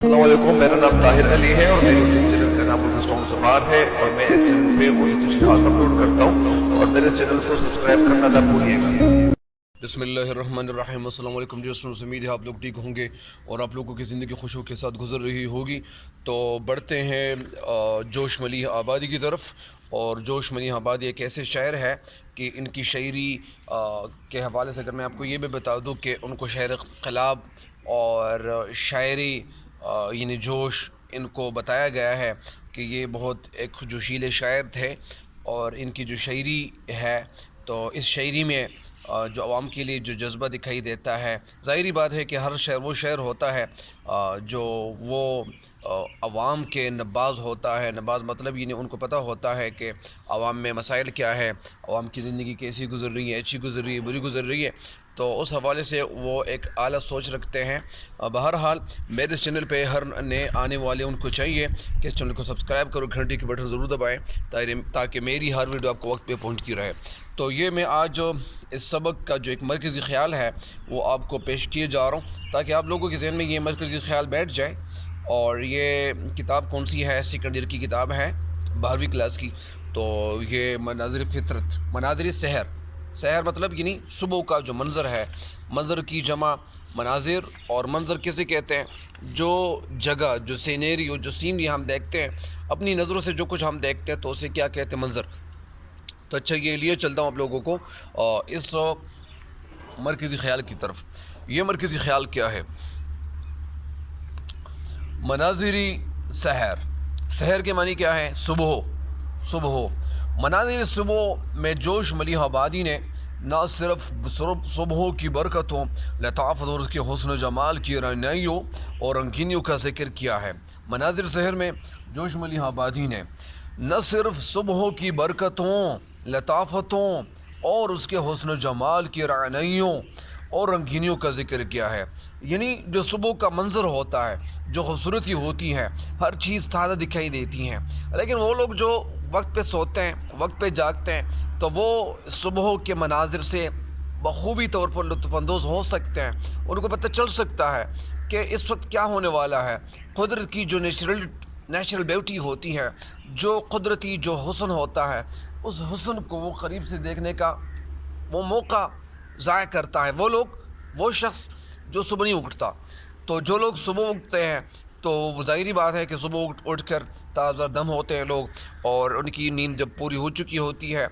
السلام علیکم، میرا نام طاہر علی ہے اور میرے یوٹیوب چینل کا نام الفسٹون زبان ہے اور میں اس چینل پہ وہی تشریحات اپلوڈ کرتا ہوں اور میرے چینل کو سبسکرائب کرنا نہ بھولیے گا۔ بسم اللہ الرحمن الرحیم۔ السلام علیکم جی، امید ہے آپ لوگ ٹھیک ہوں گے اور آپ لوگوں کی زندگی خوشیوں کے ساتھ گزر رہی ہوگی۔ تو بڑھتے ہیں جوش ملیح آبادی کی طرف۔ اور جوش ملیح آبادی ایک ایسے شاعر ہے کہ ان کی شاعری کے حوالے سے اگر میں آپ کو یہ بھی بتا دوں کہ ان کو شاعر انقلاب اور شاعری یعنی جوش ان کو بتایا گیا ہے کہ یہ بہت ایک جوشیلے شاعر تھے، اور ان کی جو شاعری ہے تو اس شاعری میں جو عوام کے لیے جو جذبہ دکھائی دیتا ہے، ظاہری بات ہے کہ ہر شعر وہ شعر ہوتا ہے جو وہ عوام کے نباز ہوتا ہے۔ نباز مطلب یعنی ان کو پتہ ہوتا ہے کہ عوام میں مسائل کیا ہے، عوام کی زندگی کیسی گزر رہی ہے، اچھی گزر رہی ہے، بری گزر رہی ہے، تو اس حوالے سے وہ ایک اعلیٰ سوچ رکھتے ہیں۔ بہرحال میرے اس چینل پہ ہر نئے آنے والے ان کو چاہیے کہ اس چینل کو سبسکرائب کرو، گھنٹی کی بٹن ضرور دبائیں تاکہ میری ہر ویڈیو آپ کو وقت پہ پہنچتی رہے۔ تو یہ میں آج اس سبق کا جو ایک مرکزی خیال ہے وہ آپ کو پیش کیے جا رہا ہوں تاکہ آپ لوگوں کے ذہن میں یہ مرکزی خیال بیٹھ جائے۔ اور یہ کتاب کون سی ہے؟ سیکنڈ ایئر کی کتاب ہے، 12ویں کلاس کی۔ تو یہ مناظر فطرت، مناظر سحر، سحر مطلب یعنی صبح کا جو منظر ہے، منظر کی جمع مناظر، اور منظر کسے کہتے ہیں؟ جو جگہ، جو سینیریو، جو سینری ہم دیکھتے ہیں اپنی نظروں سے، جو کچھ ہم دیکھتے ہیں تو اسے کیا کہتے ہیں؟ منظر۔ تو اچھا، یہ لیے چلتا ہوں آپ لوگوں کو اس مرکزی خیال کی طرف۔ یہ مرکزی خیال کیا ہے؟ مناظری سحر، سحر کے معنی کیا ہے؟ صبح، صبح۔ مناظر صبح میں جوش ملیح آبادی نے نہ صرف صبحوں کی برکتوں، لطافت اور اس کے حسن و جمال کی رعنائیوں اور رنگینیوں کا ذکر کیا ہے۔ مناظر سحر میں جوش ملیح آبادی نے نہ صرف صبحوں کی برکتوں، لطافتوں اور اس کے حسن و جمال کی رعنائیوں اور رنگینیوں کا ذکر کیا ہے، یعنی جو صبح کا منظر ہوتا ہے، جو خوبصورتی ہوتی ہے، ہر چیز تازہ دکھائی دیتی ہیں، لیکن وہ لوگ جو وقت پہ سوتے ہیں، وقت پہ جاگتے ہیں، تو وہ صبح کے مناظر سے بخوبی طور پر لطف اندوز ہو سکتے ہیں۔ ان کو پتہ چل سکتا ہے کہ اس وقت کیا ہونے والا ہے۔ قدرت کی جو نیچرل بیوٹی ہوتی ہے، جو قدرتی جو حسن ہوتا ہے، اس حسن کو وہ قریب سے دیکھنے کا وہ موقع ضائع کرتا ہے۔ وہ شخص جو صبح نہیں اٹھتا، تو جو لوگ صبح اٹھتے ہیں تو وہ ظاہری بات ہے کہ صبح اٹھ کر تازہ دم ہوتے ہیں لوگ، اور ان کی نیند جب پوری ہو چکی ہوتی ہے،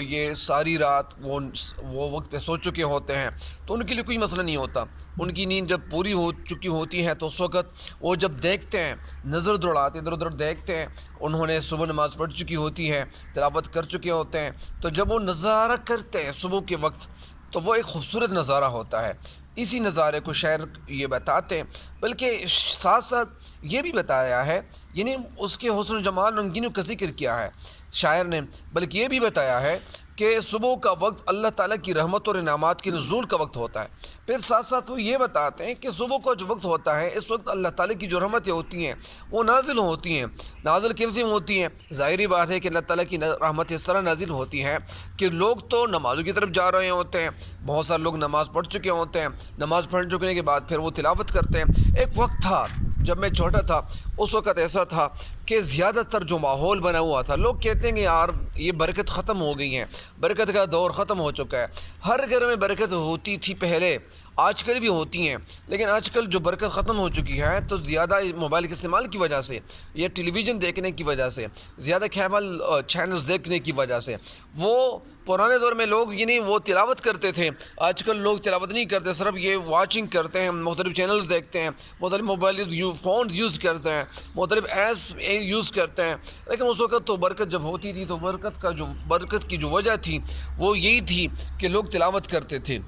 یہ ساری رات وہ وقت پہ سو چکے ہوتے ہیں، تو ان کے لیے کوئی مسئلہ نہیں ہوتا۔ ان کی نیند جب پوری ہو چکی ہوتی ہے تو اس وقت وہ جب دیکھتے ہیں، نظر دوڑاتے ادھر ادھر دیکھتے ہیں، انہوں نے صبح نماز پڑھ چکی ہوتی ہے، تلاوت کر چکے ہوتے ہیں، تو جب وہ نظارہ کرتے ہیں صبح کے وقت تو وہ ایک خوبصورت نظارہ ہوتا ہے۔ اسی نظارے کو شاعر یہ بتاتے ہیں، بلکہ ساتھ ساتھ یہ بھی بتایا ہے، یعنی اس کے حسن و جمال رنگینیوں کا ذکر کیا ہے شاعر نے، بلکہ یہ بھی بتایا ہے کہ صبح کا وقت اللہ تعالیٰ کی رحمت اور انعامات کے نزول کا وقت ہوتا ہے۔ پھر ساتھ ساتھ وہ یہ بتاتے ہیں کہ صبح کا جو وقت ہوتا ہے، اس وقت اللہ تعالیٰ کی جو رحمتیں ہوتی ہیں وہ نازل ہوتی ہیں۔ نازل کیسے ہوتی ہیں؟ ظاہری بات ہے کہ اللہ تعالیٰ کی رحمت اس طرح نازل ہوتی ہے کہ لوگ تو نمازوں کی طرف جا رہے ہوتے ہیں، بہت سارے لوگ نماز پڑھ چکے ہوتے ہیں، نماز پڑھ چکنے کے بعد پھر وہ تلاوت کرتے ہیں۔ ایک وقت تھا جب میں چھوٹا تھا، اس وقت ایسا تھا کہ زیادہ تر جو ماحول بنا ہوا تھا، لوگ کہتے ہیں کہ یار یہ برکت ختم ہو گئی ہے، برکت کا دور ختم ہو چکا ہے۔ ہر گھر میں برکت ہوتی تھی پہلے، آج کل بھی ہوتی ہیں، لیکن آج کل جو برکت ختم ہو چکی ہے تو زیادہ موبائل کے استعمال کی وجہ سے یا ٹیلی ویژن دیکھنے کی وجہ سے، زیادہ کیبل چینلز دیکھنے کی وجہ سے، وہ پرانے دور میں لوگ یعنی وہ تلاوت کرتے تھے، آج کل لوگ تلاوت نہیں کرتے، صرف یہ واچنگ کرتے ہیں، مختلف چینلز دیکھتے ہیں، مختلف موبائل فونز یوز کرتے ہیں، مختلف ایپس یوز کرتے ہیں۔ لیکن اس وقت تو برکت جب ہوتی تھی تو برکت کی جو وجہ تھی وہ یہی تھی کہ لوگ تلاوت کرتے تھے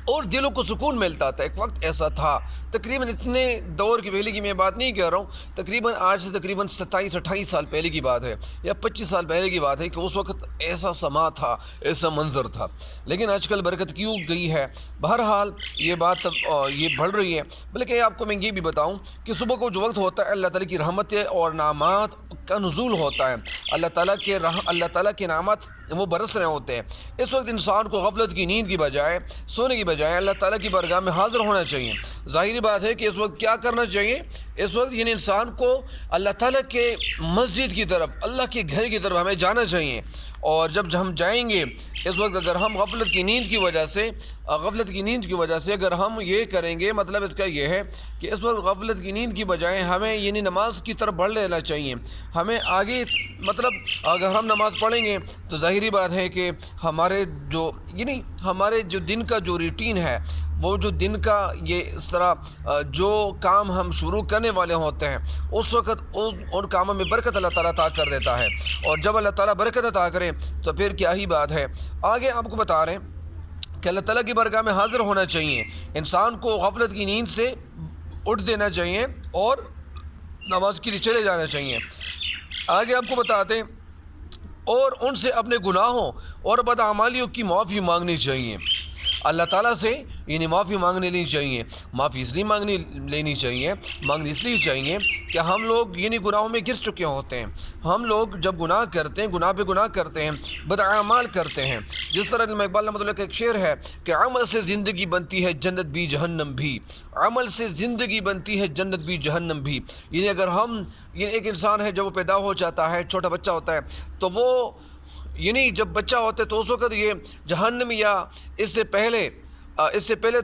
اور دلوں کو سکون ملتا تھا۔ ایک وقت ایسا تھا، تقریباً اتنے دور کی پہلے کی میں بات نہیں کر رہا ہوں، تقریباً آج سے تقریباً 27-28 سال پہلے کی بات ہے یا 25 سال پہلے کی بات ہے کہ اس وقت ایسا سما تھا، ایسا منظر تھا، لیکن آج کل برکت کیوں گئی ہے؟ بہرحال یہ بات یہ بڑھ رہی ہے۔ بلکہ آپ کو میں یہ بھی بتاؤں کہ صبح کو جو وقت ہوتا ہے اللہ تعالیٰ کی رحمتیں اور انعامات کا نزول ہوتا ہے، اللہ تعالیٰ کے انعامات وہ برس رہے ہوتے ہیں۔ اس وقت انسان کو غفلت کی نیند کی بجائے، سونے کی بجائے اللہ تعالیٰ کی بارگاہ میں حاضر ہونا چاہیے۔ ظاہری بات ہے کہ اس وقت کیا کرنا چاہیے، اس وقت یعنی انسان کو اللہ تعالیٰ کے مسجد کی طرف، اللہ کے گھر کی طرف ہمیں جانا چاہیے۔ اور جب ہم جائیں گے اس وقت اگر ہم غفلت کی نیند کی وجہ سے اگر ہم یہ کریں گے، مطلب اس کا یہ ہے کہ اس وقت غفلت کی نیند کی بجائے ہمیں یعنی نماز کی طرف بڑھ لینا چاہیے، ہمیں آگے مطلب اگر ہم نماز پڑھیں گے تو ظاہری بات ہے کہ ہمارے جو دن کا جو روٹین ہے، وہ جو دن کا یہ اس طرح جو کام ہم شروع کرنے والے ہوتے ہیں اس وقت ان کاموں میں برکت اللہ تعالیٰ عطا کر دیتا ہے۔ اور جب اللہ تعالیٰ برکت عطا کرے تو پھر کیا ہی بات ہے۔ آگے آپ کو بتا رہے ہیں کہ اللہ تعالیٰ کی بارگاہ میں حاضر ہونا چاہیے، انسان کو غفلت کی نیند سے اٹھ دینا چاہیے اور نماز کے لیے چلے جانا چاہیے۔ آگے آپ کو بتاتے ہیں اور ان سے اپنے گناہوں اور بدعمالیوں کی معافی مانگنی چاہیے، اللہ تعالیٰ سے یعنی معافی مانگنے چاہیے۔ معافی اس لیے مانگنی چاہیے کہ ہم لوگ یعنی گناہوں میں گر چکے ہوتے ہیں۔ ہم لوگ جب گناہ کرتے ہیں، گناہ پہ گناہ کرتے ہیں، بدعمال کرتے ہیں، جس طرح علامہ اقبال رحمۃ اللہ کا ایک شعر ہے کہ عمل سے زندگی بنتی ہے جنت بھی جہنم بھی، عمل سے زندگی بنتی ہے جنت بھی جہنم بھی۔ یعنی اگر ہم ایک انسان ہے جب وہ پیدا ہو جاتا ہے، چھوٹا بچہ ہوتا ہے، تو وہ یعنی جب بچہ ہوتا ہے تو اس وقت یہ جہنم یا اس سے پہلے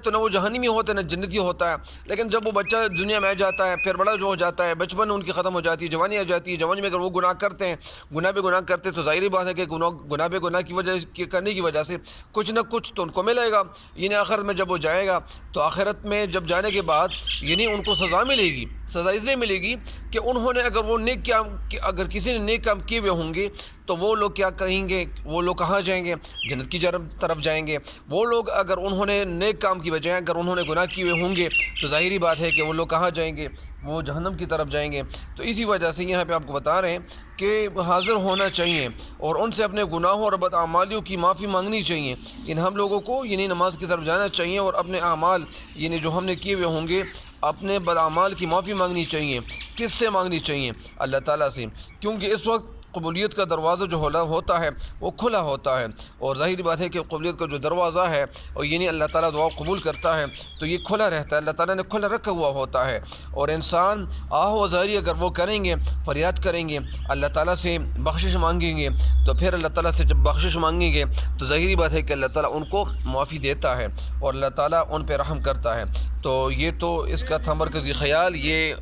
تو نہ وہ جہنمی ہوتا ہے نہ جنتی ہوتا ہے، لیکن جب وہ بچہ دنیا میں آ جاتا ہے، پھر بڑا جو ہو جاتا ہے، بچپن ان کی ختم ہو جاتی ہے، جوانی آ جاتی ہے، جوانی میں اگر وہ گناہ کرتے ہیں، گناہ پہ گناہ کرتے ہیں تو ظاہری بات ہے کہ گناہ پہ گناہ کرنے کی وجہ سے کچھ نہ کچھ تو ان کو ملے گا۔ یعنی آخرت میں جب وہ جائے گا تو آخرت میں جب جانے کے بعد یعنی ان کو سزا ملے گی۔ سزا اس لیے ملے گی کہ انہوں نے اگر کسی نے نیک کام کیے ہوئے ہوں گے تو وہ لوگ کیا کہیں گے، وہ لوگ کہاں جائیں گے؟ جنت کی طرف جائیں گے۔ وہ لوگ اگر انہوں نے نیک کام کی بجائے اگر انہوں نے گناہ کیے ہوئے ہوں گے تو ظاہری بات ہے کہ وہ لوگ کہاں جائیں گے؟ وہ جہنم کی طرف جائیں گے۔ تو اسی وجہ سے یہاں پہ آپ کو بتا رہے ہیں کہ حاضر ہونا چاہیے اور ان سے اپنے گناہوں اور بدعمالیوں کی معافی مانگنی چاہیے۔ ہم لوگوں کو یعنی نماز کی طرف جانا چاہیے اور اپنے اعمال یعنی جو ہم نے کیے ہوئے ہوں گے، اپنے بدعمال کی معافی مانگنی چاہیے۔ کس سے مانگنی چاہیے؟ اللہ تعالیٰ سے، کیونکہ اس وقت قبولیت کا دروازہ جو ہوتا ہے وہ کھلا ہوتا ہے، اور ظاہری بات ہے کہ قبولیت کا جو دروازہ ہے اور یعنی اللہ تعالیٰ دعا قبول کرتا ہے تو یہ کھلا رہتا ہے، اللہ تعالیٰ نے کھلا رکھا ہوا ہوتا ہے۔ اور انسان آہ و زاری اگر وہ کریں گے، فریاد کریں گے، اللہ تعالیٰ سے بخشش مانگیں گے، تو پھر اللہ تعالیٰ سے جب بخشش مانگیں گے تو ظاہری بات ہے کہ اللہ تعالیٰ ان کو معافی دیتا ہے اور اللہ تعالیٰ ان پہ رحم کرتا ہے۔ تو یہ تو اس کا تھا مرکزی خیال، یہ